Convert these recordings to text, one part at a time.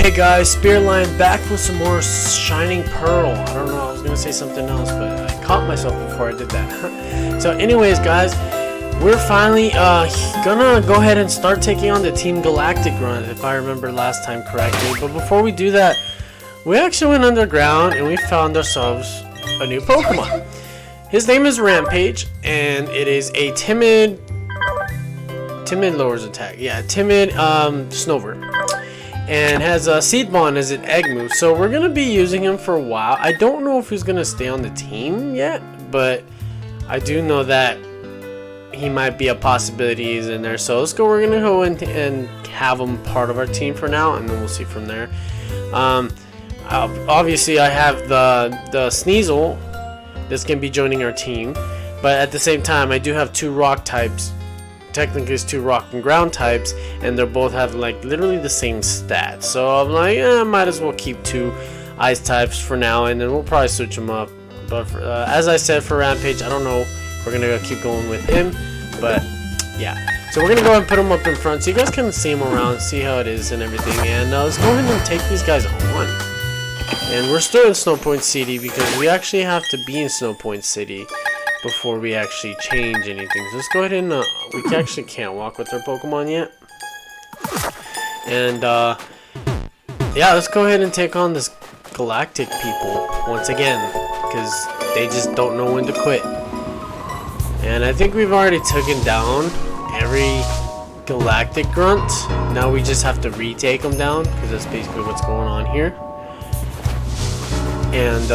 Hey guys, Spearline back with some more Shining Pearl. I don't know, I was gonna say something else, but I caught myself before I did that. So anyways guys, we're finally gonna go ahead and start taking on the Team Galactic run, if I remember last time correctly. But before we do that, we actually went underground and we found ourselves a new Pokemon. His name is Rampage, and it is a timid lowers attack. Yeah, timid Snover. And has a Seed Bond as an egg move, so we're gonna be using him for a while. I don't know if he's gonna stay on the team yet, but I do know that he might be a possibility. He's in there, so let's go. We're gonna go and have him part of our team for now, and then we'll see from there. Obviously, I have the Sneasel that's gonna be joining our team, but at the same time, I do have two rock types. Technically it's two rock and ground types, and they both have like literally the same stats, so I'm like, might as well keep two ice types for now, and then we'll probably switch them up. But for, as I said, for Rampage, I don't know if we're gonna keep going with him, but yeah, so we're gonna go ahead and put him up in front so you guys can see him around, see how it is and everything. And let's go ahead and take these guys on. And we're still in Snow Point City because we actually have to be in Snow Point City before we actually change anything. So let's go ahead and we actually can't walk with our Pokemon yet. And yeah, let's go ahead and take on this Galactic people once again, because they just don't know when to quit. And I think we've already taken down every Galactic grunt. Now we just have to retake them down, because that's basically what's going on here. And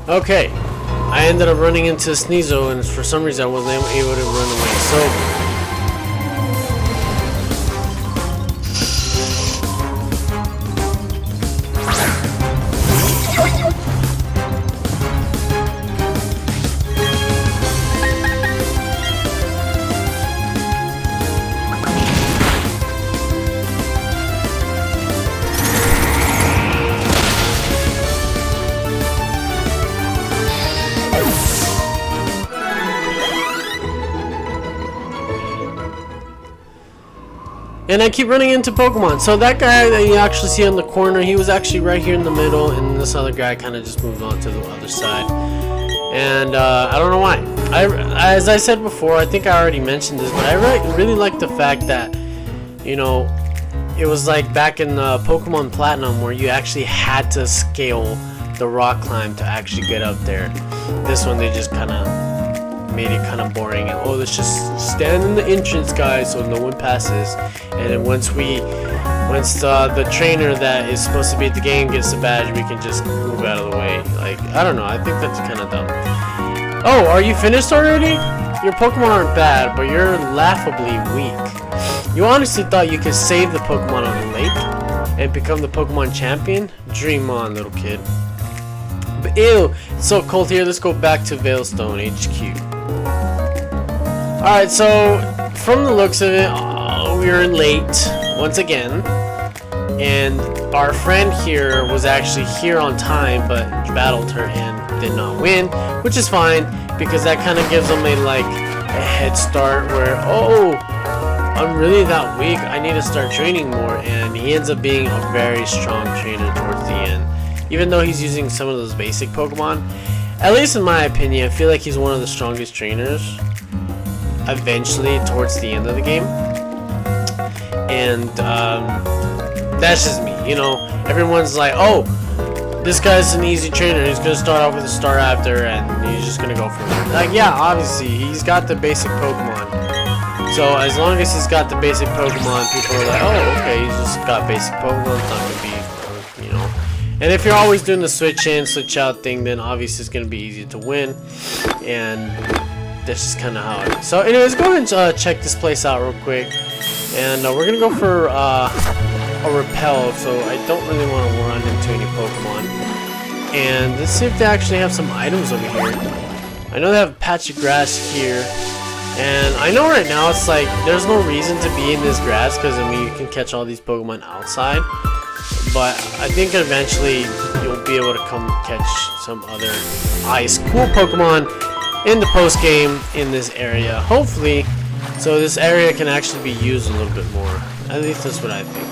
okay, I ended up running into Sneasel, and for some reason I wasn't able to run away. So and I keep running into Pokemon. So that guy that you actually see on the corner, he was actually right here in the middle, and this other guy kind of just moved on to the other side. And I don't know why. As I said before, I think I already mentioned this, but I really like the fact that, you know, it was like back in Pokemon Platinum where you actually had to scale the rock climb to actually get up there. This one, they just kind of made it kind of boring, and oh, let's just stand in the entrance, guys, so no one passes. And then once the trainer that is supposed to be at the game gets the badge, we can just move out of the way. Like, I don't know, I think that's kind of dumb. Oh, are you finished already? Your Pokemon aren't bad, but you're laughably weak. You honestly thought you could save the Pokemon on the lake and become the Pokemon champion? Dream on, little kid. But ew, it's so cold here. Let's go back to Veilstone HQ. Alright, so from the looks of it, we are late once again, and our friend here was actually here on time but battled her and did not win, which is fine because that kind of gives them a head start where, oh, I'm really that weak, I need to start training more. And he ends up being a very strong trainer towards the end, even though he's using some of those basic Pokemon. At least in my opinion, I feel like he's one of the strongest trainers eventually towards the end of the game. And that's just me, you know. Everyone's like, oh, this guy's an easy trainer, he's gonna start off with a Star Raptor and he's just gonna go from there. Like, yeah, obviously he's got the basic Pokemon, so as long as he's got the basic Pokemon, people are like, oh, okay, he's just got basic Pokemon, it's not gonna be, you know. And if you're always doing the switch in, switch out thing, then obviously it's gonna be easy to win. And that's just kind of how it is. So anyways, go ahead and check this place out real quick. And we're gonna go for a repel, so I don't really want to run into any Pokemon. And let's see if they actually have some items over here. I know they have a patch of grass here. And I know right now it's like there's no reason to be in this grass because I mean you can catch all these Pokemon outside. But I think eventually you'll be able to come catch some other nice cool Pokemon in the post game in this area. Hopefully, so this area can actually be used a little bit more. At least that's what I think.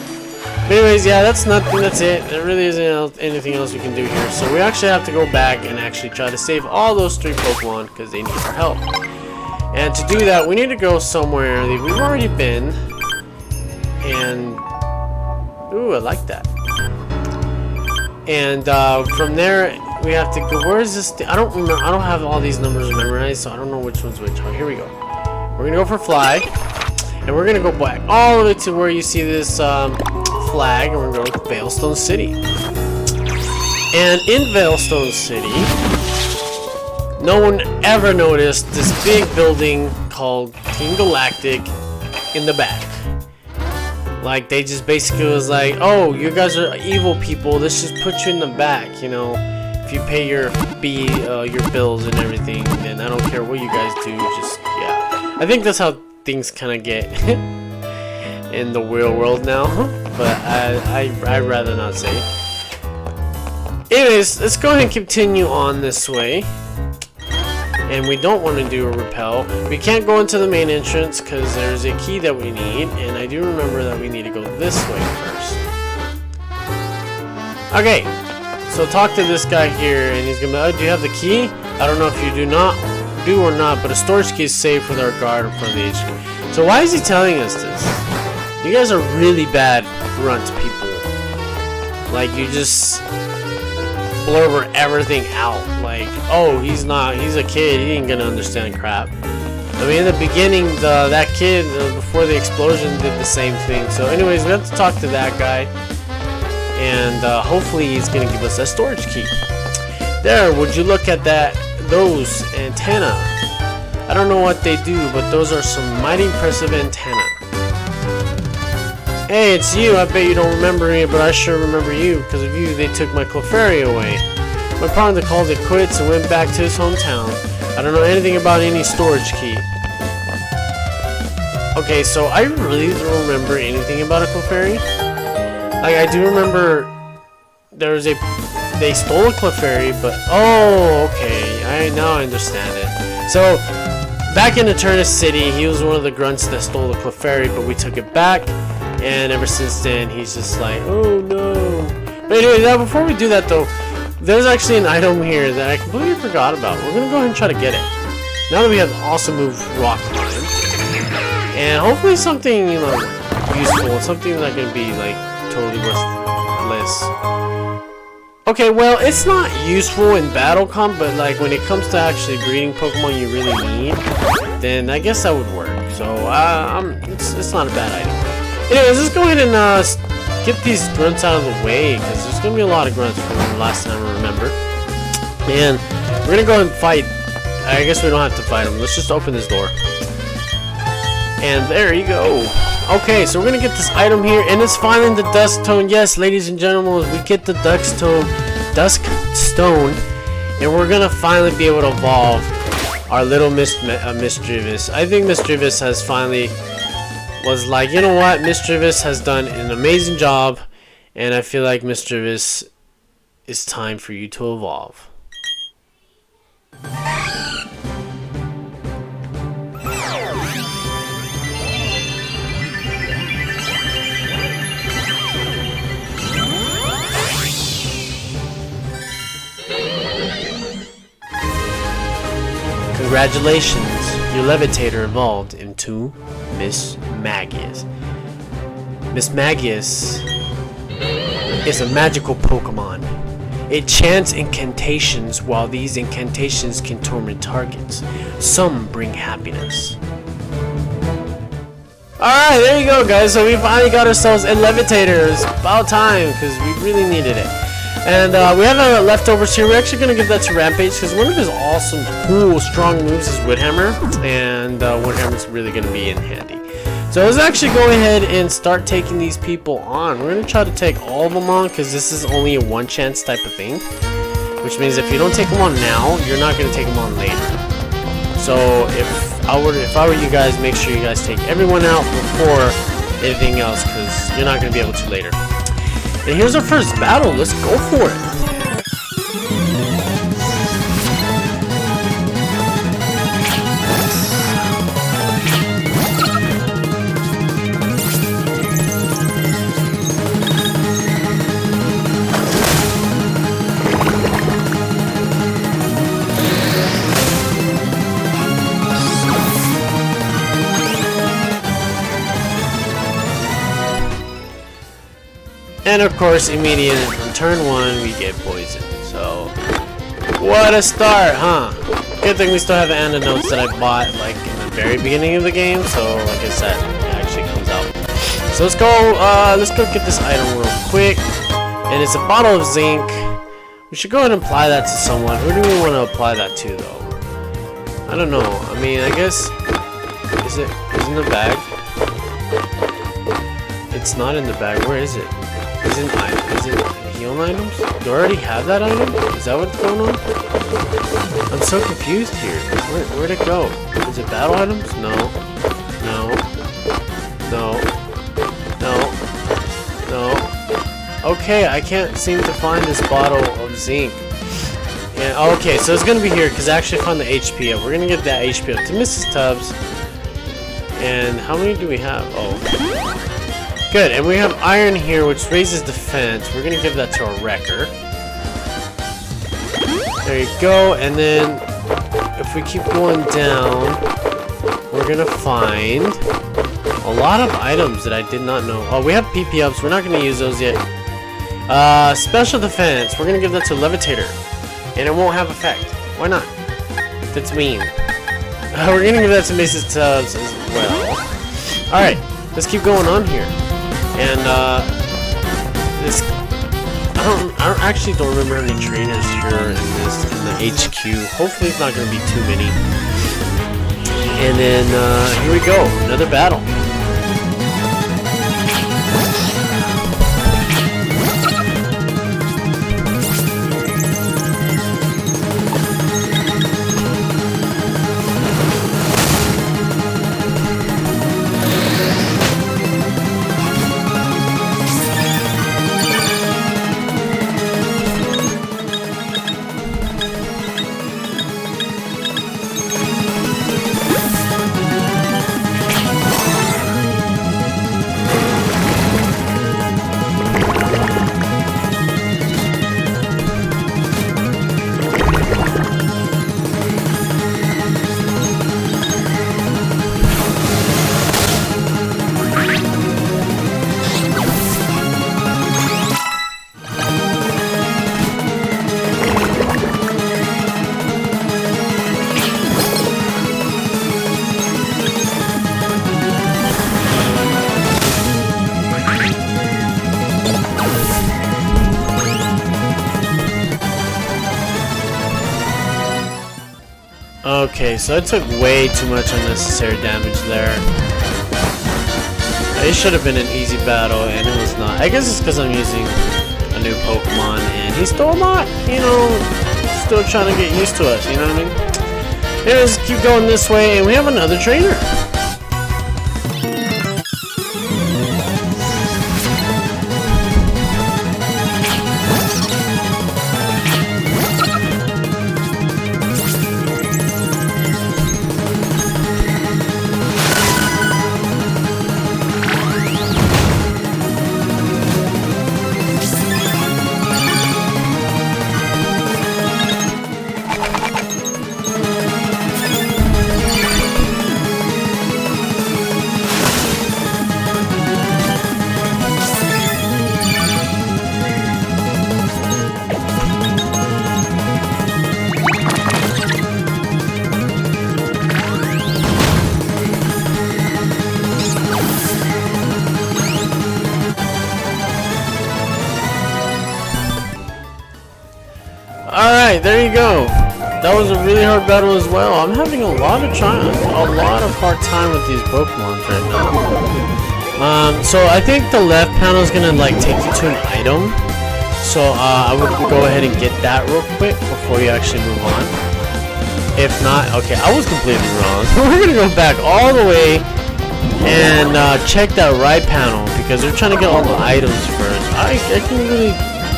But anyways, yeah, that's nothing. That's it. There really isn't anything else we can do here. So we actually have to go back and actually try to save all those 3 Pokemon because they need our help. And to do that, we need to go somewhere that we've already been. And ooh, I like that. And from there, we have to go. Where is this? I don't remember. I don't have all these numbers memorized, so I don't know which one's which. Oh, here we go. We're gonna go for fly, and we're gonna go back all the way to where you see this flag, and we're gonna go to Veilstone City. And in Veilstone City, no one ever noticed this big building called Team Galactic in the back. Like, they just basically was like, oh, you guys are evil people, let's just put you in the back, you know. If you pay your bills and everything, then I don't care what you guys do, just, yeah. I think that's how things kind of get in the real world now, but I'd rather not say. Anyways, let's go ahead and continue on this way. And we don't want to do a repel. We can't go into the main entrance because there's a key that we need, and I do remember that we need to go this way first. Okay, so talk to this guy here, and he's gonna be, oh, do you have the key? I don't know if you do or not, but a storage key is safe with our guard in front of the HQ. So why is he telling us this? You guys are really bad grunt people. Like, you just blurber everything out. Like, oh, he's a kid, he ain't gonna understand crap. I mean, in the beginning, that kid, before the explosion, did the same thing. So anyways, we have to talk to that guy, and hopefully he's gonna give us a storage key. There, would you look at those antenna? I don't know what they do, but those are some mighty impressive antenna. Hey, it's you. I bet you don't remember me, but I sure remember you. Because of you, they took my Clefairy away. My partner called it quits and went back to his hometown. I don't know anything about any storage key. Okay, so I really don't remember anything about a Clefairy. Like, I do remember they stole a Clefairy, but oh, okay, now I understand it. So back in Eternus City, he was one of the grunts that stole the Clefairy, but we took it back. And ever since then, he's just like, oh no. But anyway, now before we do that though, there's actually an item here that I completely forgot about. We're gonna go ahead and try to get it. Now that we have the awesome move Rock Climb. And hopefully something, you know, useful. Something that's gonna be like totally worthless. Okay, well, it's not useful in battle comp, but like when it comes to actually breeding Pokemon you really need, then I guess that would work. So it's not a bad item. Anyways, let's go ahead and get these grunts out of the way, because there's going to be a lot of grunts from the last time I remember. And we're going to go and fight. I guess we don't have to fight them. Let's just open this door. And there you go. Okay, so we're going to get this item here, and it's finally the Dusk Stone. Yes, ladies and gentlemen, we get the Dusk Stone, and we're going to finally be able to evolve our little Misdreavus. I think Misdreavus has finally was like, you know what, Misdreavus has done an amazing job, and I feel like Misdreavus, it's time for you to evolve. Congratulations, your Levitator evolved into Miss Magius. Miss Magius is a magical Pokemon. It chants incantations, while these incantations can torment targets. Some bring happiness. Alright, there you go, guys. So we finally got ourselves a Levitator. It's about time, because we really needed it. And we have leftovers here. We're actually going to give that to Rampage, because one of his awesome, cool, strong moves is Woodhammer. And Woodhammer's really going to be in handy. So let's actually go ahead and start taking these people on. We're going to try to take all of them on because this is only a one chance type of thing. Which means if you don't take them on now, you're not going to take them on later. So if I were you guys, make sure you guys take everyone out before anything else because you're not going to be able to later. And here's our first battle. Let's go for it. And of course, immediately on turn 1, we get poisoned. So, what a start, huh? Good thing we still have antidotes that I bought like in the very beginning of the game. So, like I said, it actually comes out. So let's go get this item real quick. And it's a bottle of zinc. We should go ahead and apply that to someone. Who do we want to apply that to, though? I don't know. I mean, I guess is it in the bag? It's not in the bag. Where is it? Is it healing items? Do I already have that item? Is that what's going on? I'm so confused here. Where'd it go? Is it battle items? No. No. No. No. No. Okay, I can't seem to find this bottle of zinc. And okay, so it's gonna be here because I actually found the HP up. We're gonna get that HP up to Mrs. Tubbs. And how many do we have? Oh. Good, and we have iron here, which raises defense. We're gonna give that to a wrecker. There you go, and then if we keep going down, we're gonna find a lot of items that I did not know. Oh, we have PP ups. We're not gonna use those yet. Special defense. We're gonna give that to levitator, and it won't have effect. Why not? That's mean. We're gonna give that to Mrs. Tubbs as well. All right, let's keep going on here. And this, I actually don't remember how many trainers here in the HQ. Hopefully it's not going to be too many. And then here we go, another battle. Okay, so I took way too much unnecessary damage there. It should have been an easy battle, and it was not. I guess it's because I'm using a new Pokemon, and he's still not, you know, still trying to get used to us, you know what I mean? Yeah, let's keep going this way, and we have another trainer. Alright, there you go. that was a really hard battle as well. I'm having a lot of hard time with these Pokemon right now. So I think the left panel is gonna like take you to an item. So I would go ahead and get that real quick before you actually move on. If not, okay, I was completely wrong. We're gonna go back all the way and check that right panel because they're trying to get all the items first. I can really,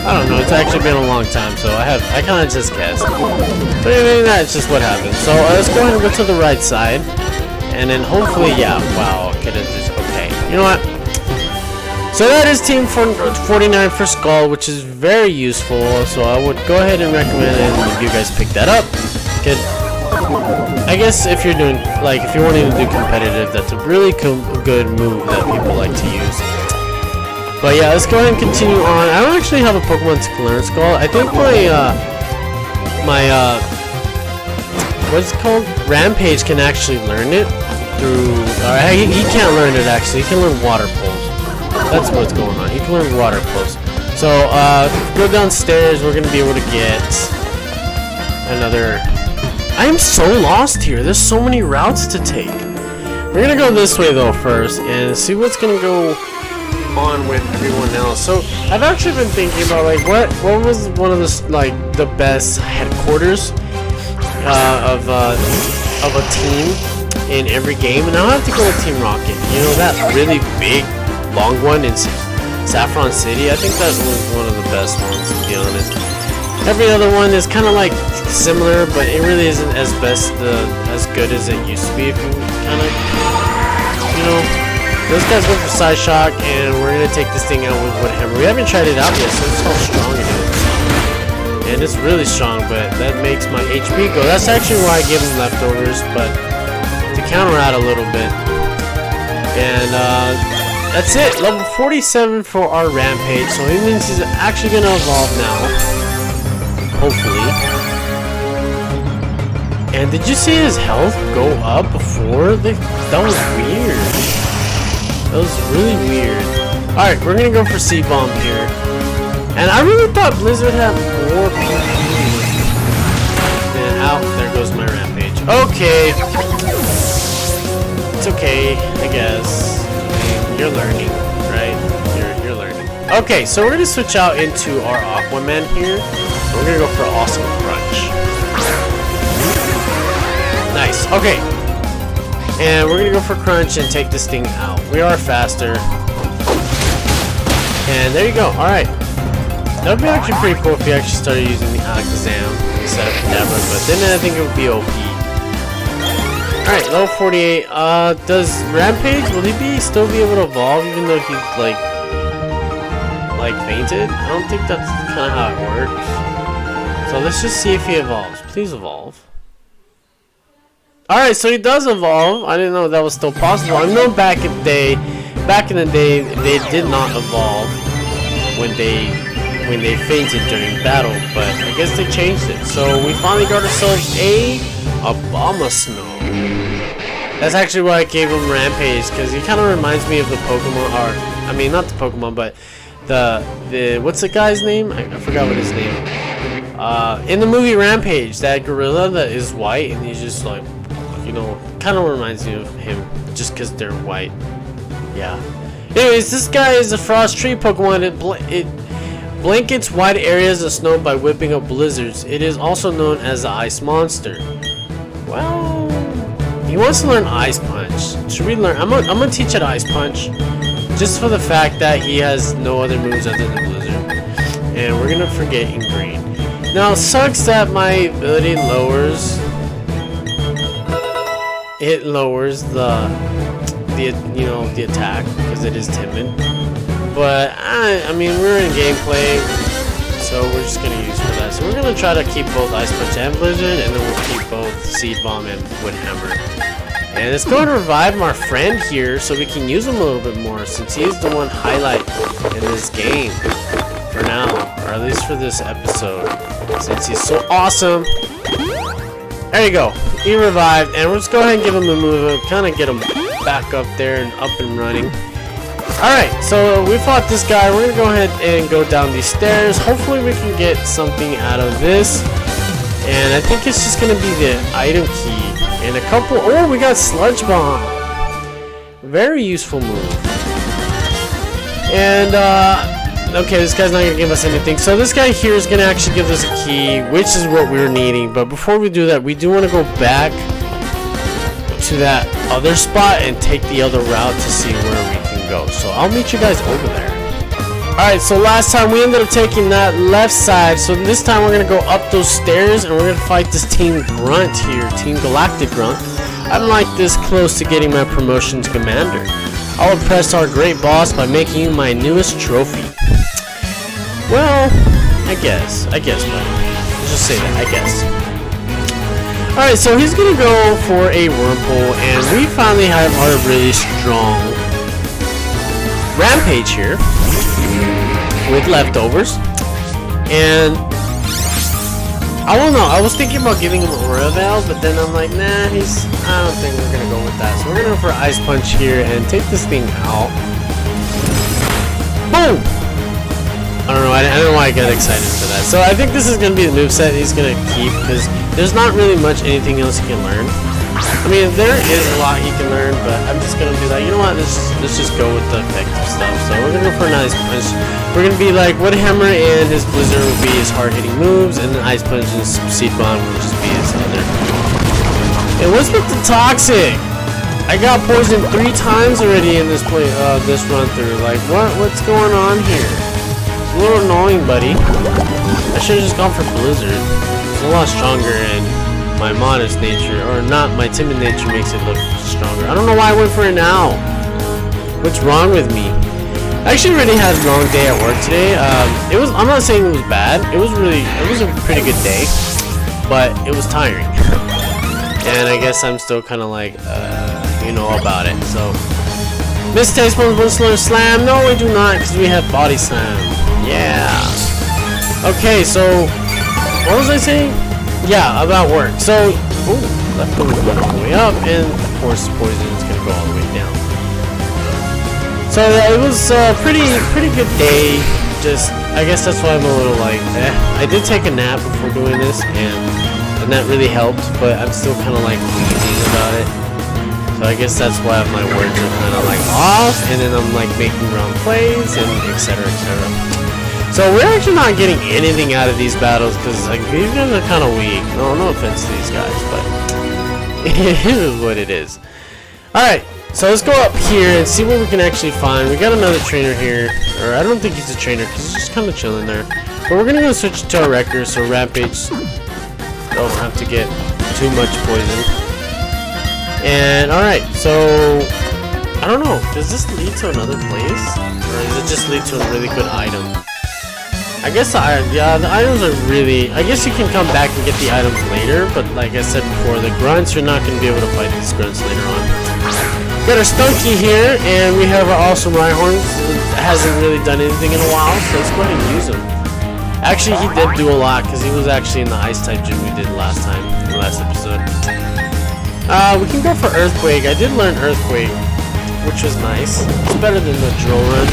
I don't know. It's actually been a long time, so I kind of just guessed. But anyway, that's just what happened. So let's go ahead and go to the right side, and then hopefully, yeah. Wow, okay, okay. You know what? So that is Team 49 for Skull, which is very useful. So I would go ahead and recommend it if you guys pick that up. Good. I guess if you're doing, like, if you're wanting to do competitive, that's a really good move that people like to use. But yeah, let's go ahead and continue on. I don't actually have a Pokemon to learn Skull. I think what's it called? Rampage can actually learn it through, he can't learn it actually. He can learn Water Pulse. That's what's going on. He can learn Water Pulse. So, go downstairs, we're gonna be able to get another. I am so lost here. There's so many routes to take. We're gonna go this way though first and see what's gonna go on with everyone else. So I've actually been thinking about like what was one of the best headquarters of a team in every game, and I'll have to go with Team Rocket. You know, that really big long one in Saffron City. I think that was one of the best ones, to be honest. Every other one is kind of like similar, but it really isn't as good as it used to be. If you kind of, you know, those guys go for Side Shock, and we're gonna take this thing out with Wood Hammer. We haven't tried it out yet, so it's how strong it is, and it's really strong. But that makes my HP go. That's actually why I give him leftovers, but to counter out a little bit. And that's it. Level 47 for our Rampage. So it means he's actually gonna evolve now. Hopefully. And did you see his health go up before? That was weird. That was really weird. Alright, we're gonna go for Seed Bomb here. And I really thought Blizzard had more PvP. And out, there goes my Rampage. Okay. It's okay, I guess. You're learning, right? You're learning. Okay, so we're gonna switch out into our Aquaman here. We're gonna go for Awesome Crunch. Nice. Okay. And we're gonna go for Crunch and take this thing out. We are faster. And there you go. Alright. That would be actually pretty cool if you actually started using the Alakazam instead of Kadabra, but then I think it would be OP. Alright, level 48. Does Rampage, will he still be able to evolve even though he like fainted? I don't think that's kind of how it works. So let's just see if he evolves. Please evolve. Alright, so he does evolve. I didn't know that was still possible. I know back in the day they did not evolve when they fainted during battle, but I guess they changed it. So we finally got ourselves a Abomasnow. That's actually why I gave him Rampage, because he kind of reminds me of the Pokemon, or I mean not the Pokemon, but the what's the guy's name? I forgot what his name. In the movie Rampage, that gorilla that is white and he's just like, you know, kind of reminds me of him just because they're white. Yeah. Anyways, this guy is a Frost Tree Pokemon. It blankets wide areas of snow by whipping up blizzards. It is also known as the Ice Monster. Well, he wants to learn Ice Punch. Should we learn? I'm gonna teach it Ice Punch, just for the fact that he has no other moves other than Blizzard. And we're gonna forget in green. Now, it sucks that my ability lowers. It lowers the attack because it is timid. But I mean, we're in gameplay, so we're just gonna use for that. So we're gonna try to keep both Ice Punch and Blizzard, and then we'll keep both Seed Bomb and Wood Hammer. And it's going to revive our friend here, so we can use him a little bit more, since he is the one highlight in this game for now, or at least for this episode, since he's so awesome. There you go. He revived, and we'll just go ahead and give him a move, kind of get him back up there and up and running. Alright, so we fought this guy. We're going to go ahead and go down these stairs. Hopefully we can get something out of this. And I think it's just gonna be the item key and a couple. Oh, we got Sludge Bomb. Very useful move. And okay, this guy's not gonna give us anything. So this guy here is gonna actually give us a key, which is what we were needing. But before we do that, we do want to go back to that other spot and take the other route to see where we can go. So I'll meet you guys over there. Alright, so last time we ended up taking that left side, so this time we're going to go up those stairs and we're going to fight this Team Grunt here, Team Galactic Grunt. I'm like this close to getting my promotion to Commander. I'll impress our great boss by making you my newest trophy. Well, I guess, buddy. Let's just say that, I guess. Alright, so he's going to go for a Whirlpool, and we finally have our really strong Rampage here with leftovers. And I don't know, I was thinking about giving him Aura Veil, but then I'm like, nah, I don't think we're gonna go with that. So we're gonna go for Ice Punch here and take this thing out. Boom! I don't know, I don't know why I got excited for that. So I think this is gonna be the moveset he's gonna keep, because there's not really much anything else he can learn. I mean, there is a lot he can learn, but I'm just gonna be like, you know what, let's just go with the effective stuff. So we're gonna go for an Ice Punch. We're gonna be like, Wood Hammer and his Blizzard will be his hard-hitting moves, and then Ice Punch and Seed Bomb will just be his other. And what's with the Toxic? I got poisoned 3 times already in this this run through. Like, what's going on here? It's a little annoying, buddy. I should have just gone for Blizzard. It's a lot stronger, and my modest nature, or not, my timid nature makes it look stronger. I don't know why I went for it now. What's wrong with me? I actually really had a long day at work today. I'm not saying it was bad. It was a pretty good day, but it was tiring. And I guess I'm still kind of like, you know about it. So, Miss Tasteful Whistler Slam. No, we do not, because we have Body Slam. Yeah. Okay, so what was I saying? Yeah, about work. So, leftovers going all the way up, and of course, poison is gonna go all the way down. So it was a pretty good day. Just, I guess that's why I'm a little like, I did take a nap before doing this, and that really helped. But I'm still kind of like wheezing about it. So I guess that's why my words are kind of like off, and then I'm like making wrong plays, and etc. etc. So we're actually not getting anything out of these battles because like these guys are kind of weak. No offense to these guys, but it is what it is. All right, so let's go up here and see what we can actually find. We got another trainer here, or I don't think he's a trainer because he's just kind of chilling there. But we're gonna go switch to our wrecker so Rampage don't have to get too much poison. And all right, so I don't know. Does this lead to another place, or does it just lead to a really good item? I guess the items are really... I guess you can come back and get the items later, but like I said before, the grunts, you're not going to be able to fight these grunts later on. Got our Stunky here, and we have our awesome Rhyhorns. Hasn't really done anything in a while, so let's go ahead and use him. Actually, he did do a lot, because he was actually in the Ice-type gym we did last time, the last episode. We can go for Earthquake. I did learn Earthquake, which was nice. It's better than the Drill Run,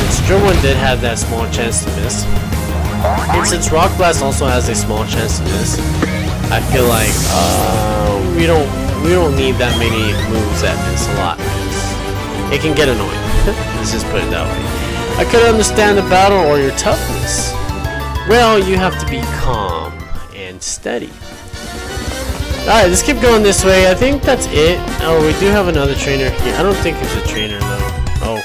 since Drill Run did have that small chance to miss. And since Rock Blast also has a small chance to miss, I feel like we don't need that many moves that miss a lot. It can get annoying. Let's just put it that way. I could understand the battle or your toughness. Well, you have to be calm and steady. Alright, let's keep going this way. I think that's it. Oh, we do have another trainer here. I don't think it's a trainer though. Oh.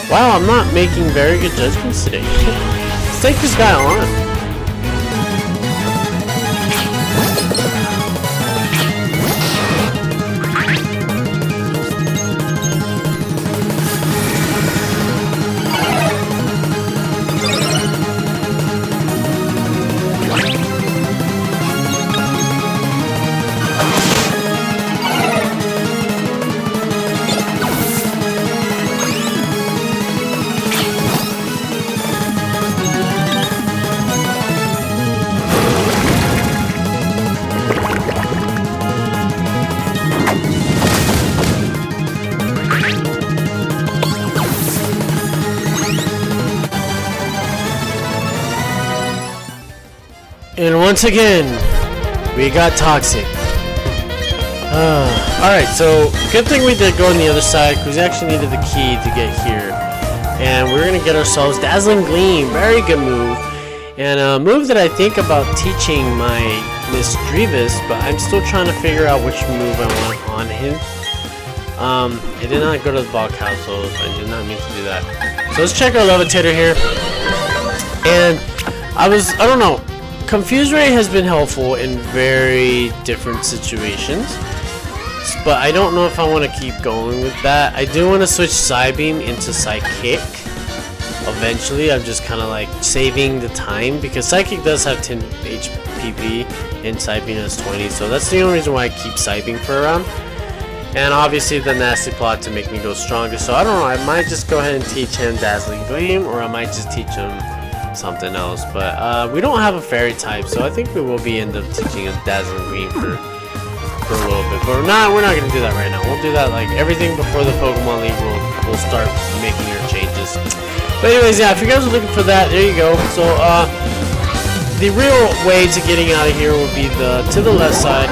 Wow, I'm not making very good judgments today. Let's take this guy on. And once again, We got Toxic. Alright, so good thing we did go on the other side because we actually needed the key to get here. And we're going to get ourselves Dazzling Gleam. Very good move. And a move that I think about teaching my Miss Drevis, but I'm still trying to figure out which move I want on him. I did not go to the ball capsule. I did not mean to do that. So let's check our levitator here. And I don't know. Confuse Ray has been helpful in very different situations. But I don't know if I want to keep going with that. I do want to switch Psybeam into Psychic. Eventually, I'm just kind of like saving the time because Psychic does have 10 HPP and Psybeam has 20, so that's the only reason why I keep Psybeam for around. And obviously the nasty plot to make me go stronger, so I don't know, I might just go ahead and teach him Dazzling Gleam, or I might just teach him something else. But we don't have a fairy type, so I think we will be end up teaching him Dazzling Gleam for a little bit. But we're not going to do that right now. We'll do that like everything before the Pokemon League. We'll start making our changes. But anyways, yeah, if you guys are looking for that, there you go. So, the real way to getting out of here would be to the left side,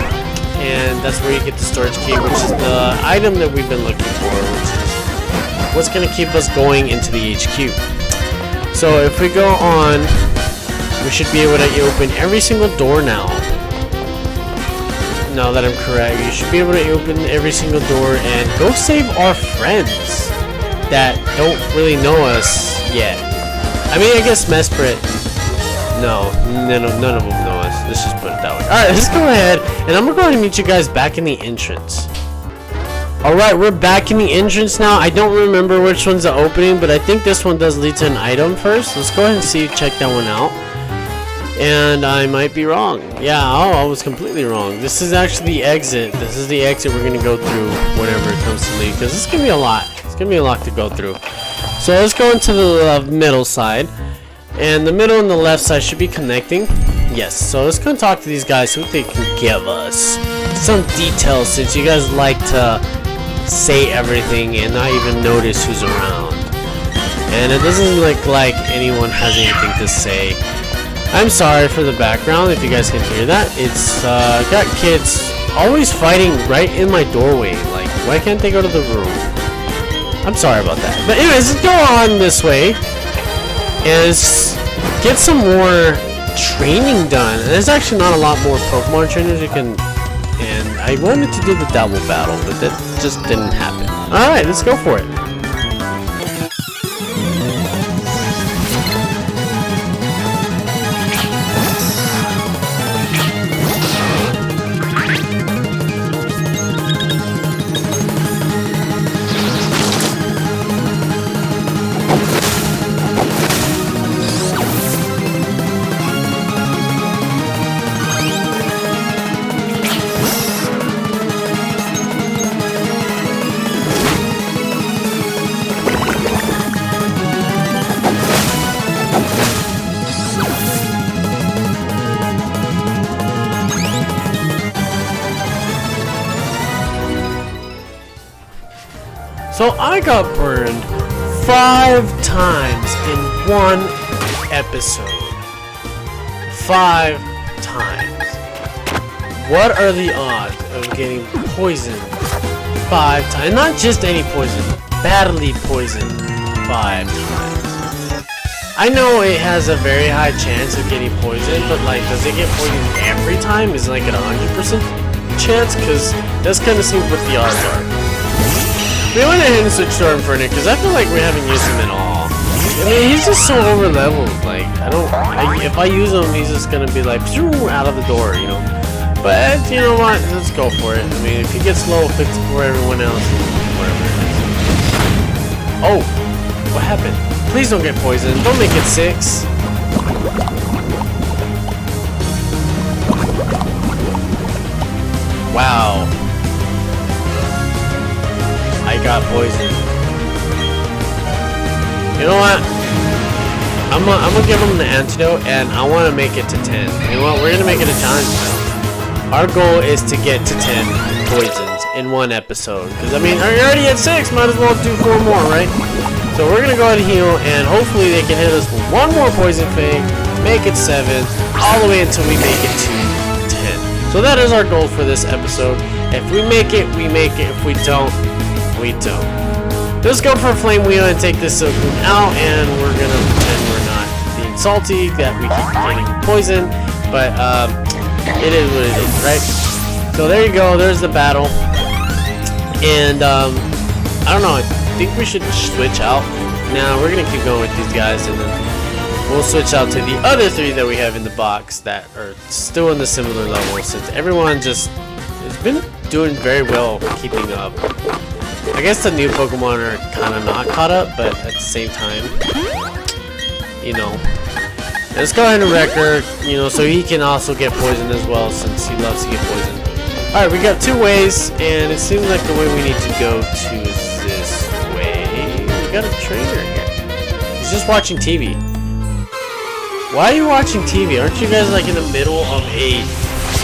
and that's where you get the storage key, which is the item that we've been looking for, which is what's going to keep us going into the HQ. So, if we go on, we should be able to open every single door now. Now that I'm correct, you should be able to open every single door and go save our friends that don't really know us yet. I mean, I guess Mesprit. No, none of them know us. Let's just put it that way. Alright, let's go ahead, and I'm going to go ahead and meet you guys back in the entrance. Alright, we're back in the entrance now. I don't remember which one's the opening, but I think this one does lead to an item first. Let's go ahead and check that one out. And I might be wrong. Yeah, I was completely wrong. This is actually the exit. This is the exit we're going to go through whenever it comes to league, because it's going to be a lot. It's going to be a lot to go through. So let's go into the middle side. And the middle and the left side should be connecting. Yes, so let's go and talk to these guys, see what they can give us. Some details, since you guys like to say everything and not even notice who's around. And it doesn't look like anyone has anything to say. I'm sorry for the background if you guys can hear that. It's got kids always fighting right in my doorway. Like, why can't they go to the room? I'm sorry about that. But anyways, let's go on this way and get some more training done. And there's actually not a lot more Pokemon trainers you can. And I wanted to do the double battle, but that just didn't happen. Alright, let's go for it. So I got burned 5 times in one episode. 5 times. What are the odds of getting poisoned 5 times? Not just any poison, badly poisoned 5 times. I know it has a very high chance of getting poisoned, but like, does it get poisoned every time? Is it like an 100% chance? Because that's kind of seems what the odds are. We went ahead and switched to our Inferno because I feel like we haven't used him at all. I mean, he's just so over leveled. Like, if I use him, he's just gonna be like out of the door, you know. But you know what? Let's go for it. I mean, if he gets low, fix it for everyone else, whatever it is. Oh, what happened? Please don't get poisoned. Don't make it 6. Wow. I got poisoned. You know what? I'm gonna give him the antidote, and I want to make it to 10. You know what? We're gonna make it a challenge now. Our goal is to get to 10 poisons in one episode. Because I mean, you're already at 6. Might as well do 4 more, right? So we're gonna go ahead and heal, and hopefully they can hit us with 1 more poison fang, make it 7, all the way until we make it to 10. So that is our goal for this episode. If we make it, we make it. If we don't, we don't. Let's go for a flame wheel and take this Silcoon out, and we're gonna pretend we're not being salty, that we keep getting poison, but it is what it is, right? So there you go, there's the battle. And I don't know, I think we should switch out. Now we're gonna keep going with these guys, and then we'll switch out to the other 3 that we have in the box that are still in the similar level, since everyone just has been doing very well keeping up. I guess the new Pokemon are kind of not caught up, but at the same time, you know. Let's go ahead and wreck her, you know, so he can also get poisoned as well, since he loves to get poisoned. Alright, we got 2 ways, and it seems like the way we need to go to is this way. We got a trainer here. He's just watching TV. Why are you watching TV? Aren't you guys like in the middle of a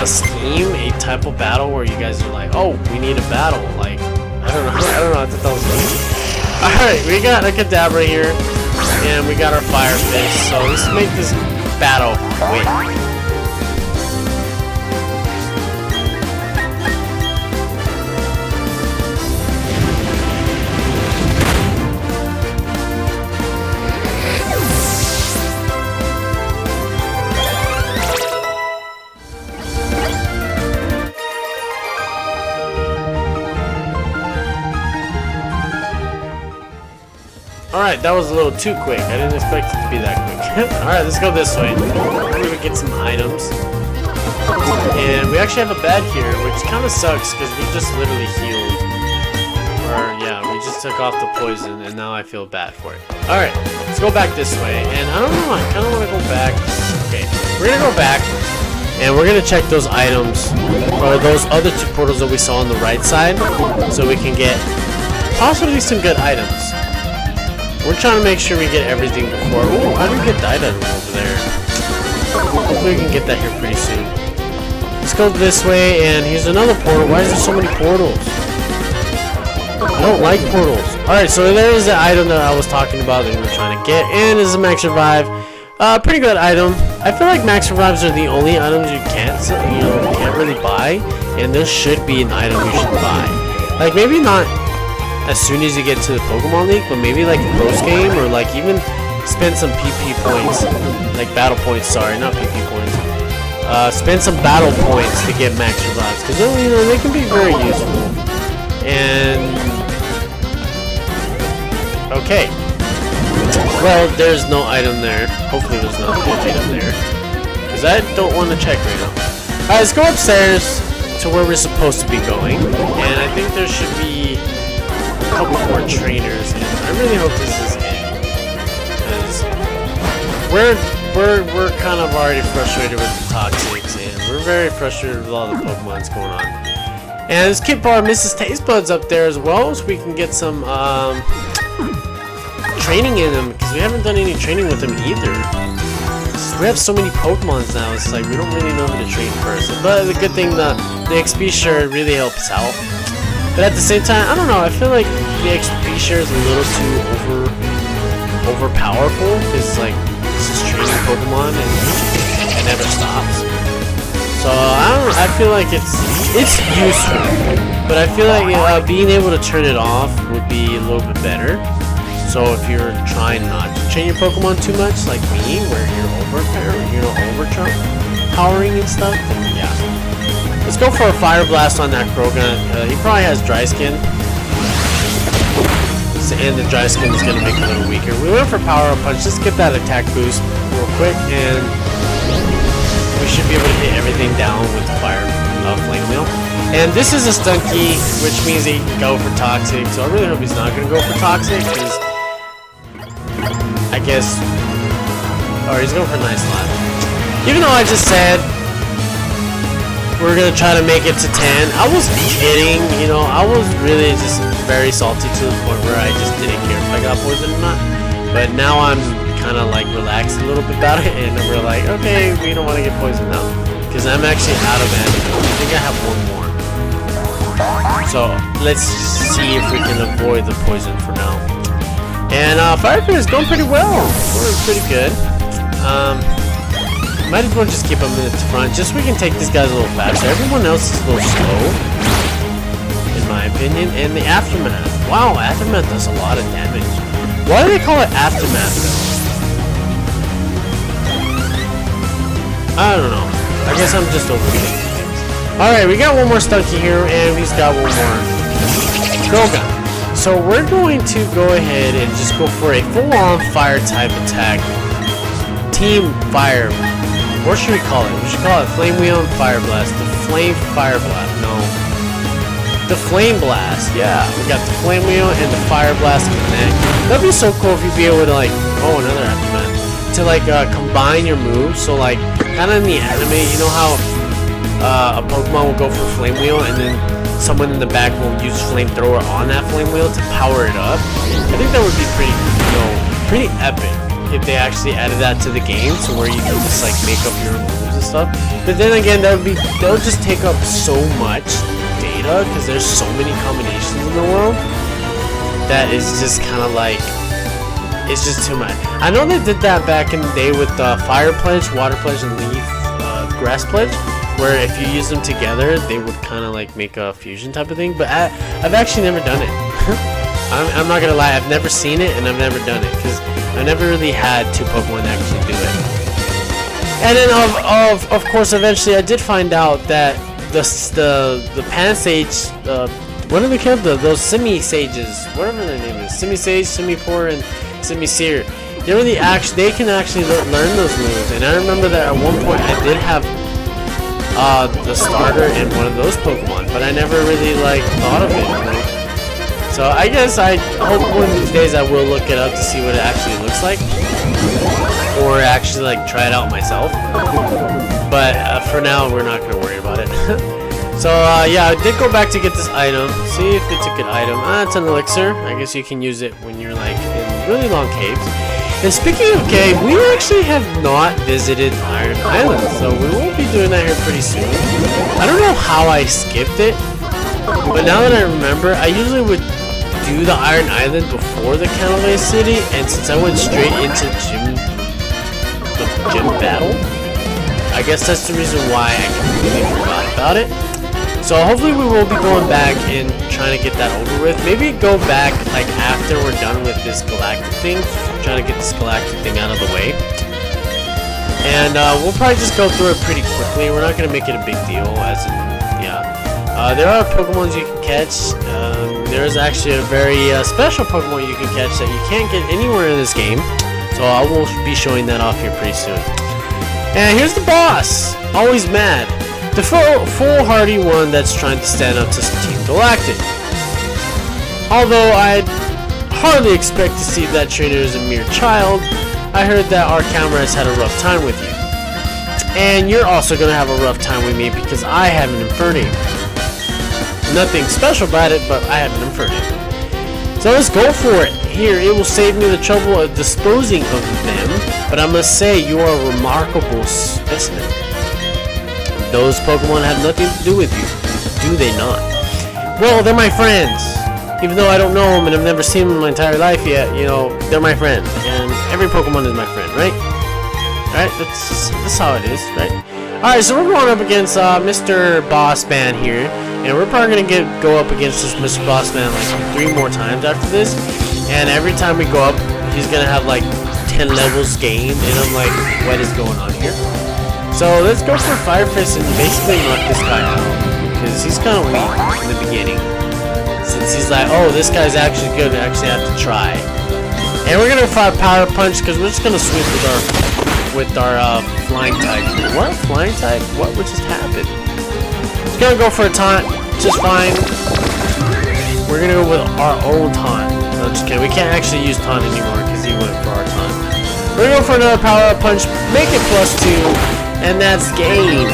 scheme, a type of battle where you guys are like, oh, we need a battle, like, I don't know, I thought that was funny. Alright, we got a Kadabra here, and we got our Fire Fist, so let's make this battle win. Alright, that was a little too quick. I didn't expect it to be that quick. Alright, let's go this way. Maybe we get some items. And we actually have a bed here, which kind of sucks because we just literally healed. Or, yeah, we just took off the poison, and now I feel bad for it. Alright, let's go back this way. And I don't know, I kind of want to go back. Okay, we're going to go back, and we're going to check those items, or those other 2 portals that we saw on the right side, so we can get possibly some good items. We're trying to make sure we get everything before. Ooh, how do we get that item over there? Hopefully we can get that here pretty soon. Let's go this way, and here's another portal. Why is there so many portals? I don't like portals. Alright, so there's the item that I was talking about that we were trying to get, and this is a Max Revive. Pretty good item. I feel like Max Revives are the only items you can't really buy, and this should be an item you should buy. Like, maybe not as soon as you get to the Pokemon League, but maybe like a post game, or like even spend some PP points, like battle points, sorry, not PP points. Spend some battle points to get Max Revives, because you know, they can be very useful. And okay, well, there's no item there. Hopefully there's not an item there, because I don't want to check right now. Alright, let's go upstairs to where we're supposed to be going, and I think there should be a couple more trainers, and I really hope this is it, because we're kind of already frustrated with the Toxics, and we're very frustrated with all the Pokemon's going on. And let's keep our Mrs. Taste Buds up there as well, so we can get some training in them, because we haven't done any training with them either. We have so many Pokemons now, it's like we don't really know who to train first. But the good thing, the XP share really helps out. But at the same time, I don't know, I feel like the XP share is a little too overpowerful, because like it's just training Pokemon and it never stops. So I feel like it's useful, but I feel like being able to turn it off would be a little bit better. So if you're trying not to train your Pokemon too much, like me, where you're overpowering and stuff, then yeah. Let's go for a Fire Blast on that Krogan. He probably has Dry Skin, and the Dry Skin is going to make it a little weaker. We went for Power Up Punch. Just get that attack boost real quick, and we should be able to hit everything down with the Flame Wheel. And this is a Stun Key, which means he can go for Toxic. So I really hope he's not going to go for Toxic, because I guess, or he's going for Nice Slap. Even though I just said we're going to try to make it to 10, I was kidding, you know, I was really just very salty to the point where I just didn't care if I got poisoned or not. But now I'm kind of like relaxed a little bit about it, and we're like, okay, we don't want to get poisoned now, because I'm actually out of antidote. I think I have one more. So let's see if we can avoid the poison for now. And Fire Fist is going pretty well. We're pretty good. Might as well just keep him in the front, just so we can take these guys a little faster. Everyone else is a little slow, in my opinion. And the Aftermath. Wow, Aftermath does a lot of damage. Why do they call it Aftermath, though? I don't know. I guess I'm just overthinking things. Alright, we got one more Stunky here, and he's got one more Drogon. So we're going to go ahead and just go for a full-on fire type attack. Team Fire. What should we call it? We should call it Flame Wheel and Fire Blast. The Flame Fire Blast. No. The Flame Blast. Yeah, we got the Flame Wheel and the Fire Blast connect. That'd be so cool if you'd be able to like, oh, another Aftermath. To like combine your moves. So like, kind of in the anime, you know how a Pokemon will go for Flame Wheel and then someone in the back will use Flamethrower on that Flame Wheel to power it up. I think that would be pretty, you know, pretty epic if they actually added that to the game, so where you can just like make up your moves and stuff. But then again, that would just take up so much data because there's so many combinations in the world that is just kind of like, it's just too much. I know they did that back in the day with Fire Pledge, Water Pledge, and Leaf Grass Pledge, where if you use them together, they would kind of like make a fusion type of thing. But I've actually never done it. I'm not gonna lie, I've never seen it and I've never done it because I never really had two Pokemon actually do it. And then of course, eventually I did find out that the Pansage, what are they called? Those Semi-Sages, whatever their name is, Semi-Sage, Semi-Poor, and Semi-Seer. They can actually learn those moves. And I remember that at one point I did have the starter in one of those Pokemon, but I never really like thought of it. You know? So I guess I hope one of these days I will look it up to see what it actually looks like, or actually like try it out myself. But for now, we're not gonna worry about it. So yeah, I did go back to get this item. See if it's a good item. It's an elixir. I guess you can use it when you're like in really long caves. And speaking of cave, we actually have not visited Iron Island, so we will be doing that here pretty soon. I don't know how I skipped it, but now that I remember, I usually would do the Iron Island before the Canalay City, and since I went straight into the gym battle, I guess that's the reason why I completely forgot about it. So hopefully we will be going back and trying to get that over with. Maybe go back like after we're done with this Galactic thing, trying to get this Galactic thing out of the way. And we'll probably just go through it pretty quickly. We're not going to make it a big deal, as in, yeah. There are Pokemons you can catch. There's actually a very special Pokemon you can catch that you can't get anywhere in this game. So I will be showing that off here pretty soon. And here's the boss. Always mad. The foolhardy one that's trying to stand up to Team Galactic. Although I'd hardly expect to see that trainer as a mere child, I heard that our camera has had a rough time with you. And you're also going to have a rough time with me because I have an Infernape. Nothing special about it, but I have an Infernape. So let's go for it. Here, it will save me the trouble of disposing of them, but I must say you are a remarkable specimen. Those Pokemon have nothing to do with you, do they not? Well, they're my friends. Even though I don't know them and I've never seen them in my entire life yet, you know, they're my friend. And every Pokemon is my friend, right? Right? That's how it is, right? Alright, so we're going up against Mr. Bossman here. And we're probably going to go up against this Mr. Bossman like 3 more times after this. And every time we go up, he's going to have like 10 levels gained. And I'm like, what is going on here? So let's go for Fire Fist and basically knock this guy out, because he's kind of weak in the beginning. Since he's like, oh, this guy's actually good, we actually have to try. And we're gonna fire Power Punch because we're just gonna sweep with our Flying type. What? Flying type? What just happened? It's gonna go for a taunt, just fine. We're gonna go with our own taunt. No, just kidding. We can't actually use taunt anymore because he went for our taunt. We're gonna go for another Power Punch, make it +2. And that's game.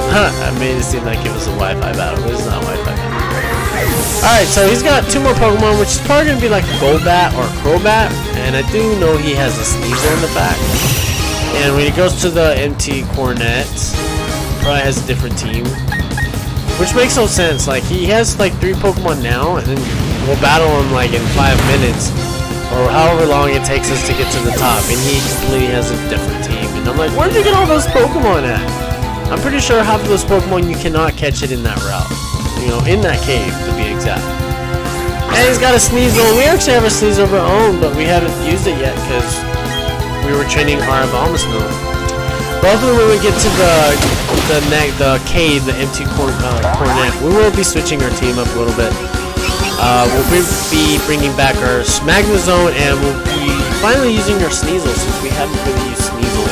Huh, I made it seem like it was a Wi-Fi battle, but it's not a Wi-Fi battle. Alright, so he's got 2 more Pokemon, which is probably going to be like a Golbat or Crobat. And I do know he has a Sneasel in the back. And when he goes to the MT Cornet, probably has a different team. Which makes no sense. Like, he has like 3 Pokemon now, and then we'll battle him like in 5 minutes. Or however long it takes us to get to the top. And he completely has a different team. And I'm like, where'd you get all those Pokemon at? I'm pretty sure half of those Pokemon you cannot catch it in that route. You know, in that cave to be exact. And he's got a Sneasel. We actually have a Sneasel of our own, but we haven't used it yet because we were training our Abomasnow. But hopefully when we get to the cave, the empty cornet, we will be switching our team up a little bit. We'll be bringing back our Magnezone, and we'll be finally using our Sneasel since we haven't really used Sneasel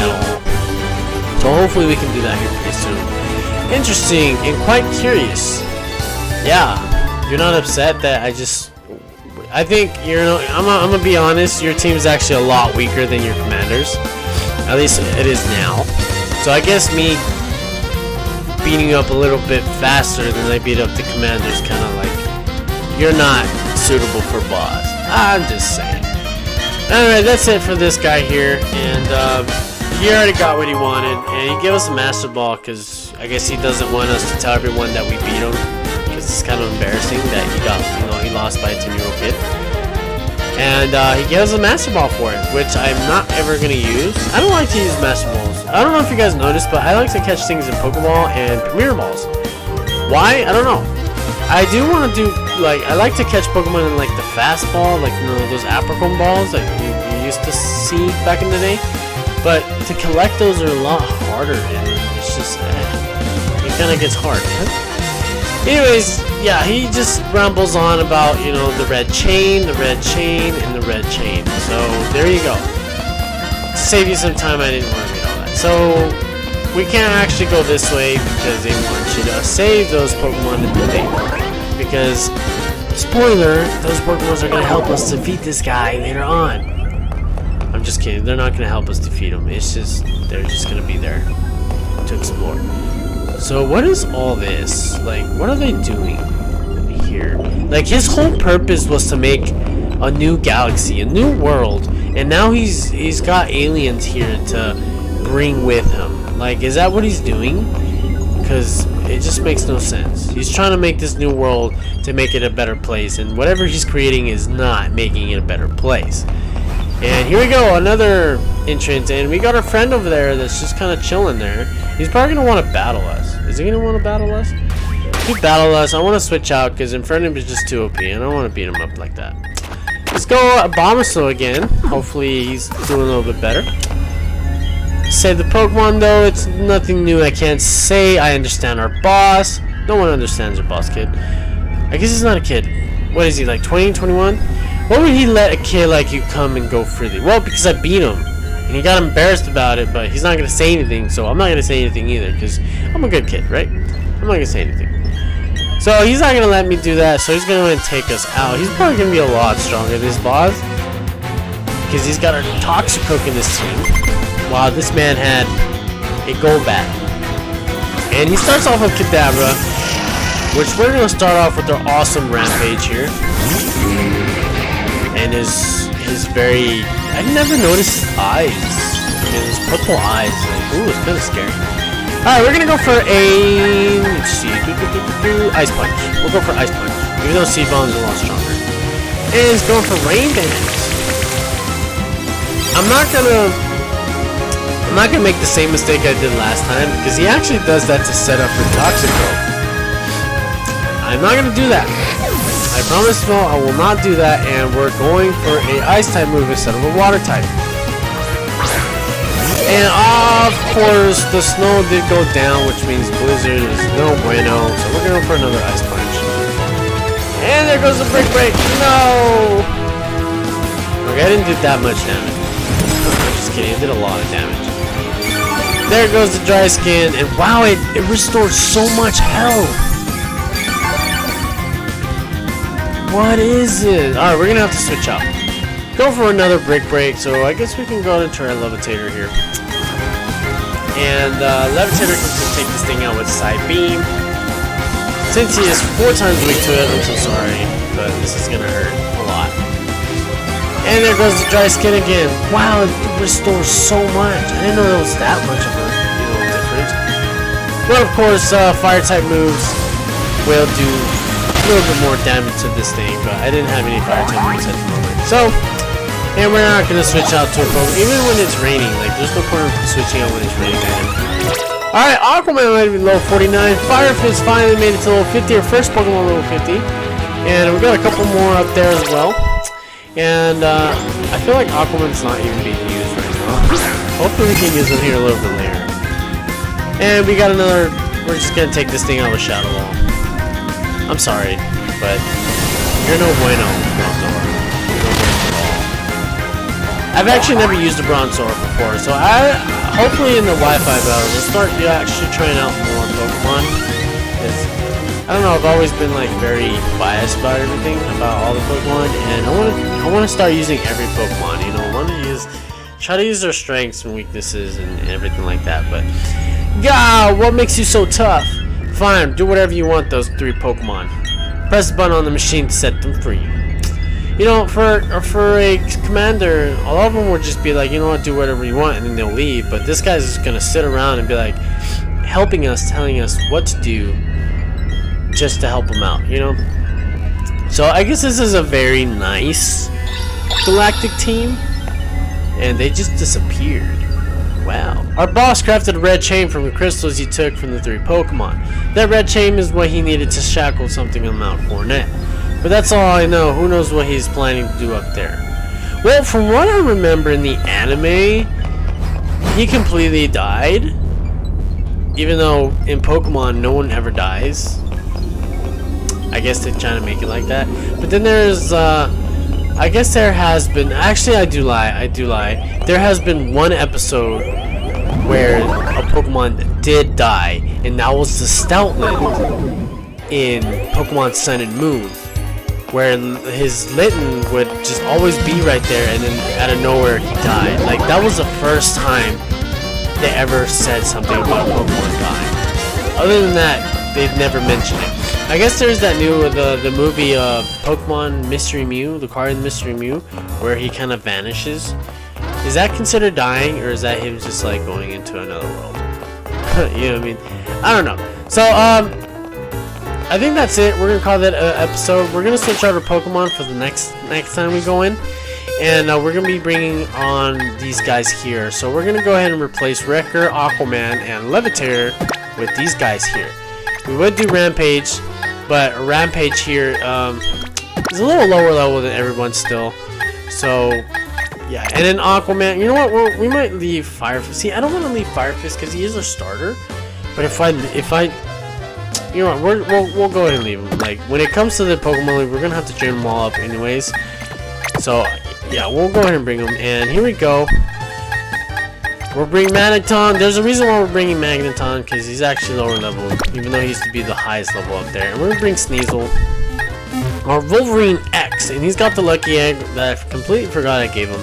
at all. So hopefully we can do that here pretty soon. Interesting and quite curious. Yeah, you're not upset that I think I'm gonna be honest. Your team's actually a lot weaker than your commanders. At least it is now. So I guess me beating you up a little bit faster than I beat up the commanders, kind of like you're not suitable for boss. I'm just saying. Alright, that's it for this guy here, and he already got what he wanted, and he gave us a Master Ball because I guess he doesn't want us to tell everyone that we beat him, because it's kind of embarrassing that he lost by a 10-year-old kid. And he gave us a Master Ball for it, which I'm not ever gonna use. I don't like to use Master Balls. I don't know if you guys noticed, but I like to catch things in Pokeball and Premier Balls. Why? I don't know. I do want to do, like, I like to catch Pokemon in, like, the fastball, like, you know, those apricot balls that you used to see back in the day. But to collect those are a lot harder, and it's just, it kind of gets hard. Anyways, yeah, he just rambles on about, you know, the red chain, and the red chain. So, there you go. To save you some time, I didn't want to read all that. So, we can't actually go this way because they want you to save those Pokemon in the day. Because, spoiler, those Pokemon are going to help us defeat this guy later on. I'm just kidding. They're not going to help us defeat him. It's just, they're just going to be there to explore. So what is all this? Like, what are they doing here? Like, his whole purpose was to make a new galaxy, a new world, and now he's got aliens here to bring with him. Like, is that what he's doing? Because it just makes no sense. He's trying to make this new world to make it a better place, and whatever he's creating is not making it a better place. And here we go, another entrance, and we got our friend over there that's just kind of chilling there. He's probably going to want to battle us. Is he going to want to battle us? He battle us. I want to switch out because Infernape is just too OP. I don't want to beat him up like that. Let's go Abomasnow again. Hopefully he's doing a little bit better. Save the Pokemon though. It's nothing new I can't say. I understand our boss. No one understands our boss, kid. I guess he's not a kid. What is he, like 20, 21? Why would he let a kid like you come and go freely? Well, because I beat him. And he got embarrassed about it, but he's not going to say anything, so I'm not going to say anything either, because I'm a good kid, right? I'm not going to say anything. So he's not going to let me do that, so he's going to go and take us out. He's probably going to be a lot stronger than this boss, because he's got a Toxicroak in this team, while this man had a Golbat. And he starts off with Kadabra, which we're going to start off with our awesome Rampage here. And his very... I never noticed his eyes. I mean, his purple eyes. Like, ooh, it's kind of scary. Alright, we're going to go for a... Let's see. Ice Punch. We'll go for Ice Punch. Even though Seed Bomb is a lot stronger. And he's going for Rain Dance. I'm not gonna make the same mistake I did last time, because he actually does that to set up for Toxicroak. I'm not gonna do that. I promise, no, I will not do that, and we're going for a Ice type move instead of a Water type. And of course, the snow did go down, which means Blizzard is no bueno, so we're going for another Ice Punch. And there goes the Brick Break. No! Okay, I didn't do that much damage. I'm just kidding, it did a lot of damage. There goes the Dry Skin, and wow, it restores so much health. What is it? Alright, we're gonna have to switch out. Go for another Brick Break, so I guess we can go into our Levitator here. And Levitator can just take this thing out with Side Beam. Since he is 4 times weak to it, I'm so sorry, but this is gonna hurt a lot. And there goes the Dry Skin again. Wow, it restores so much. I didn't know there was that much of a difference. But of course, Fire type moves will do a little bit more damage to this thing, but I didn't have any Fire type moves at the moment. So, And we're not gonna switch out to a Pokemon, even when it's raining. Like, there's no point in switching out when it's raining. Alright, Aquaman might be level 49. Fire Fist finally made it to level 50, our first Pokemon level 50. And we got a couple more up there as well. And I feel like Aquaman's not even being used right now. Hopefully we can use him here a little bit later. And we got another, we're just gonna take this thing out of Shadow Wall. I'm sorry, but you're no bueno, Bronzor. I've actually never used a Bronzor before, so hopefully in the Wi-Fi battle we'll start actually trying out more Pokemon. I don't know, I've always been like very biased about everything, about all the Pokemon, and I want to start using every Pokemon. You know, I want to try to use their strengths and weaknesses and everything like that. But God, what makes you so tough? Fine, do whatever you want. Those 3 Pokemon. Press the button on the machine to set them free. You know, for a commander, a lot of them would just be like, you know what, do whatever you want, and then they'll leave. But this guy's just gonna sit around and be like, helping us, telling us what to do, just to help them out, you know. So I guess this is a very nice Galactic team, and they just disappeared. Wow. Our boss crafted a red chain from the crystals he took from the 3 Pokemon. That red chain is what he needed to shackle something on Mount Coronet. But that's all I know. Who knows what he's planning to do up there. Well, from what I remember in the anime, he completely died. Even though in Pokemon no one ever dies. I guess they're trying to make it like that. But then there's I guess there has been, actually I do lie. There has been one episode where a Pokemon did die, and that was the Stoutland in Pokemon Sun and Moon, where his Litten would just always be right there, and then out of nowhere he died. Like, that was the first time they ever said something about Pokemon dying. Other than that, they've never mentioned it. I guess there's that new, the movie Pokemon Mystery Mew, the card in Mystery Mew, where he kind of vanishes. Is that considered dying, or is that him just like going into another world? You know what I mean? I don't know. So, I think that's it. We're gonna call that an episode. We're gonna switch out our Pokemon for the next time we go in, and we're gonna be bringing on these guys here. So we're gonna go ahead and replace Wrecker, Aquaman, and Levitator with these guys here. We would do Rampage, but Rampage here is a little lower level than everyone still. So yeah, and then Aquaman. You know what? We might leave Fire Fist. See, I don't want to leave Fire Fist because he is a starter. But if I you know what, we'll go ahead and leave him. Like, when it comes to the Pokemon League, we're gonna have to train them all up anyways. So yeah, we'll go ahead and bring them. And here we go. We'll bring Magneton. There's a reason why we're bringing Magneton, because he's actually lower level, even though he used to be the highest level up there. And we're gonna bring Sneasel, our Wolverine X, and he's got the lucky egg that I completely forgot I gave him.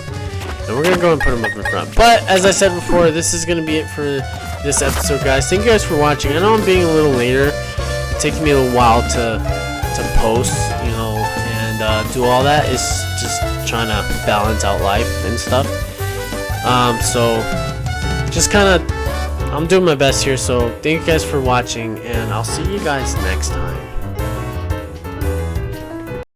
And we're gonna go and put him up in front. But as I said before, this is gonna be it for this episode, guys. Thank you guys for watching. I know I'm being a little later. It takes me a little while to post, you know, and do all that. It's just trying to balance out life and stuff. So just kind of, I'm doing my best here. So thank you guys for watching, and I'll see you guys next time.